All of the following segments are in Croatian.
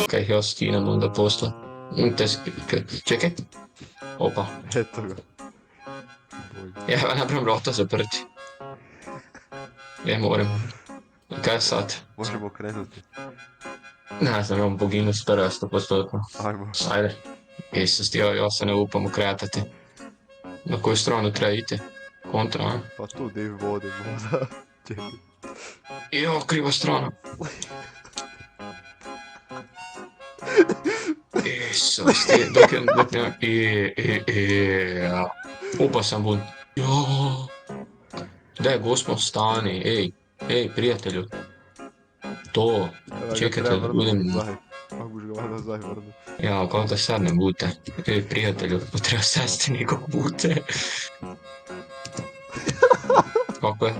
Kaj jaz skinem onda posla. Čekaj. Opa. Eto ga. Bolje. Ja, napravim vrata zaprti. Moram. Kaj je sad? Možemo krenuti. Ne znam, imam boginu spravo 100%. Ajmo. Ajde. Isus, ja se ne upam okretati. Na koju stranu treba iti? Kontra, a? Pa tu gdje vode možda. Čekaj. Jo, kriva strana. Isus, dok ja. Upao sam bud. Jo. Daj, gospon, stani, ej, prijatelju. To, Evo ga čekajte, treba vrnut budem... nazaj. Kako ga valjda nazaj vrnut. Ja, kako da sad ne bute. Ej, prijatelju, pa treba sesti nikog bute. Kako je?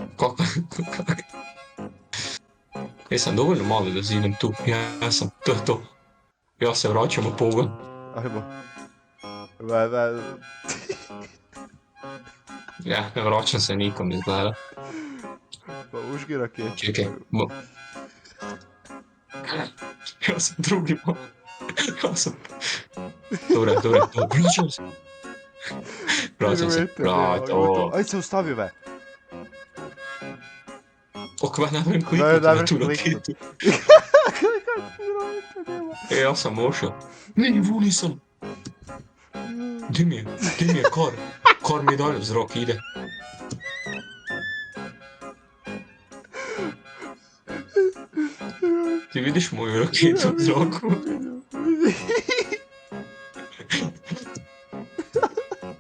Jesam dovoljno malo da zidem tu. Ja sam, to je to. Ja se vraćam u pogon. Ajmo. Ja, ne vraćam se nikom izgleda. Pa užgi raketu. Čekaj, ja sam drugi mo. Ja sam... Dobre, vraćam se. Aj se ustavi ve. Okva napravim Ne, kliknuti na vreš tu kliknut. raketu. Ja sam ošao. Ne, vuni sam. Di mi je kor? Kor mi je dalje, zrak ide. Ti vidiš moju raketu u zraku?